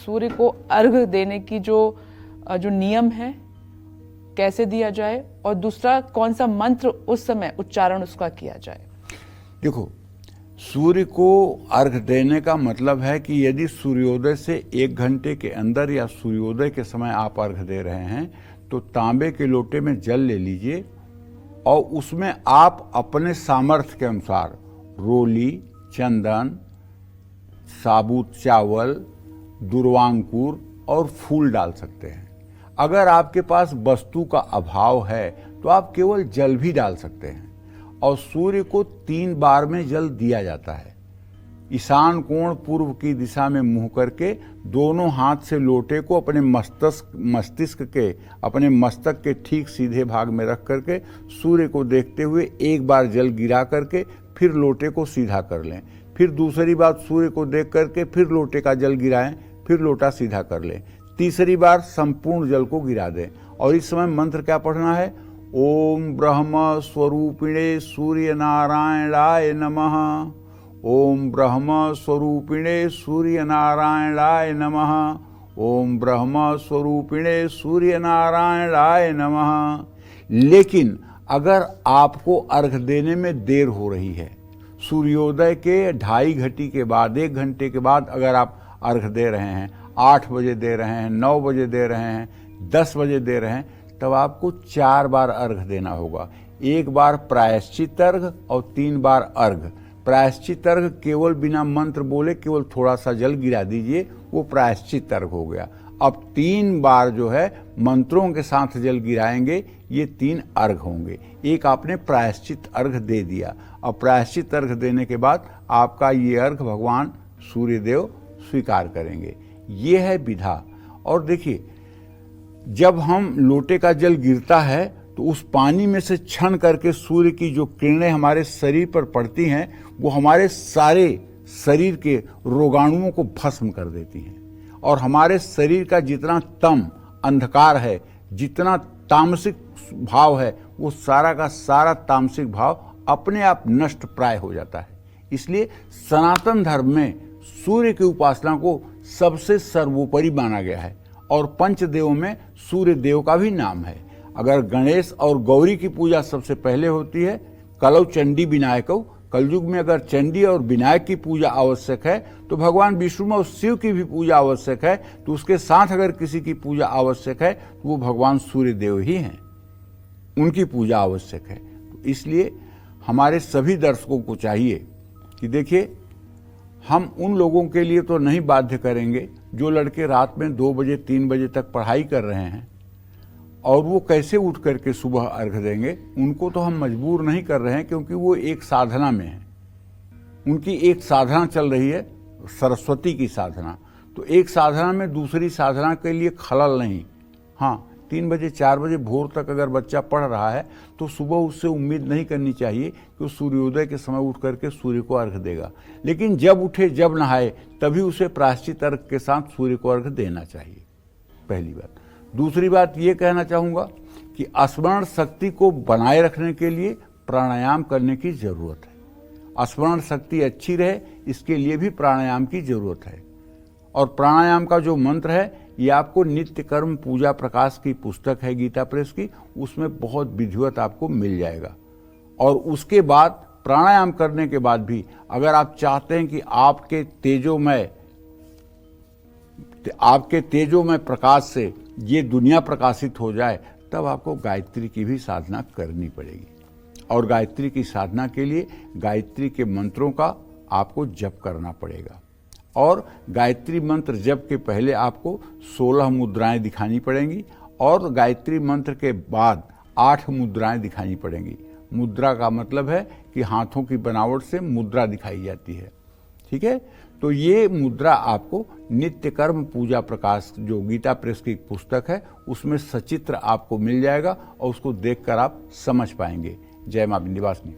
सूर्य को अर्घ देने की जो नियम है, कैसे दिया जाए, और दूसरा कौन सा मंत्र उस समय उच्चारण उसका किया जाए? देखो, सूर्य को अर्घ देने का मतलब है कि यदि सूर्योदय से 1 घंटे के अंदर या सूर्योदय के समय आप अर्घ दे रहे हैं तो तांबे के लोटे में जल ले लीजिए और उसमें आप अपने सामर्थ्य के अनुसार रोली, चंदन, साबुत चावल, दुर्वांकुर और फूल डाल सकते हैं। अगर आपके पास वस्तु का अभाव है तो आप केवल जल भी डाल सकते हैं। और सूर्य को 3 बार में जल दिया जाता है। ईशान कोण पूर्व की दिशा में मुंह करके दोनों हाथ से लोटे को अपने मस्तक के ठीक सीधे भाग में रख करके सूर्य को देखते हुए 1 बार जल गिरा करके फिर लोटे को सीधा कर लें। फिर दूसरी बार सूर्य को देख करके फिर लोटे का जल गिराएं, फिर लोटा सीधा कर लें। तीसरी बार संपूर्ण जल को गिरा दें। और इस समय मंत्र क्या पढ़ना है? ओम ब्रह्म स्वरूपिणे सूर्य नारायणाय नमः। ओम ब्रह्म स्वरूपिणे सूर्य नारायणाय नमः। ओम ब्रह्म स्वरूपिणे सूर्य नारायणाय नमः। लेकिन अगर आपको अर्घ देने में देर हो रही है, सूर्योदय के 2.5 घंटे के बाद, 1 घंटे के बाद अगर आप अर्घ दे रहे हैं, 8 बजे दे रहे हैं, 9 बजे दे रहे हैं, 10 बजे दे रहे हैं, तब आपको 4 बार अर्घ देना होगा। 1 बार प्रायश्चित अर्घ और 3 बार अर्घ। प्रायश्चित अर्घ केवल बिना मंत्र बोले केवल थोड़ा सा जल गिरा दीजिए, वो प्रायश्चित अर्घ हो गया। अब 3 बार जो है मंत्रों के साथ जल गिराएंगे, ये 3 अर्घ होंगे। एक आपने प्रायश्चित अर्घ दे दिया। अब प्रायश्चित अर्घ देने के बाद आपका ये अर्घ भगवान सूर्यदेव स्वीकार करेंगे। ये है विधा। और देखिए, जब हम लोटे का जल गिरता है तो उस पानी में से छन करके सूर्य की जो किरणें हमारे शरीर पर पड़ती हैं वो हमारे सारे शरीर के रोगाणुओं को भस्म कर देती हैं। और हमारे शरीर का जितना तम अंधकार है, जितना तामसिक भाव है, वो सारा का सारा तामसिक भाव अपने आप नष्ट प्राय हो जाता है। इसलिए सनातन धर्म में सूर्य की उपासना को सबसे सर्वोपरि माना गया है। और पंचदेवों में सूर्य देव का भी नाम है। अगर गणेश और गौरी की पूजा सबसे पहले होती है, कलौ चंडी विनायकौ, कलयुग में अगर चंडी और विनायक की पूजा आवश्यक है तो भगवान विष्णु और शिव की भी पूजा आवश्यक है। तो उसके साथ अगर किसी की पूजा आवश्यक है तो वो भगवान सूर्य देव ही हैं, उनकी पूजा आवश्यक है। तो इसलिए हमारे सभी दर्शकों को चाहिए कि देखिए, हम उन लोगों के लिए तो नहीं बाध्य करेंगे जो लड़के रात में 2 बजे 3 बजे तक पढ़ाई कर रहे हैं और वो कैसे उठ करके सुबह अर्घ देंगे, उनको तो हम मजबूर नहीं कर रहे हैं, क्योंकि वो एक साधना में है। उनकी एक साधना चल रही है, सरस्वती की साधना। तो एक साधना में दूसरी साधना के लिए खलल नहीं। हाँ, 3 बजे 4 बजे भोर तक अगर बच्चा पढ़ रहा है तो सुबह उससे उम्मीद नहीं करनी चाहिए कि वो सूर्योदय के समय उठ करके सूर्य को अर्घ देगा। लेकिन जब उठे, जब नहाए, तभी उसे प्रायश्चित अर्घ के साथ सूर्य को अर्घ देना चाहिए, पहली बात। दूसरी बात ये कहना चाहूँगा कि स्मरण शक्ति को बनाए रखने के लिए प्राणायाम करने की जरूरत है। स्मरण शक्ति अच्छी रहे, इसके लिए भी प्राणायाम की जरूरत है। और प्राणायाम का जो मंत्र है ये आपको नित्य कर्म पूजा प्रकाश की पुस्तक है गीता प्रेस की, उसमें बहुत विधिवत आपको मिल जाएगा। और उसके बाद प्राणायाम करने के बाद भी अगर आप चाहते हैं कि आपके तेजोमय प्रकाश से ये दुनिया प्रकाशित हो जाए, तब आपको गायत्री की भी साधना करनी पड़ेगी। और गायत्री की साधना के लिए गायत्री के मंत्रों का आपको जप करना पड़ेगा। और गायत्री मंत्र जप के पहले आपको 16 मुद्राएं दिखानी पड़ेंगी और गायत्री मंत्र के बाद 8 मुद्राएं दिखानी पड़ेंगी। मुद्रा का मतलब है कि हाथों की बनावट से मुद्रा दिखाई जाती है, ठीक है। तो ये मुद्रा आपको नित्य कर्म पूजा प्रकाश जो गीता प्रेस की पुस्तक है उसमें सचित्र आपको मिल जाएगा और उसको देखकर आप समझ पाएंगे। जय मां विंध्यवासिनी।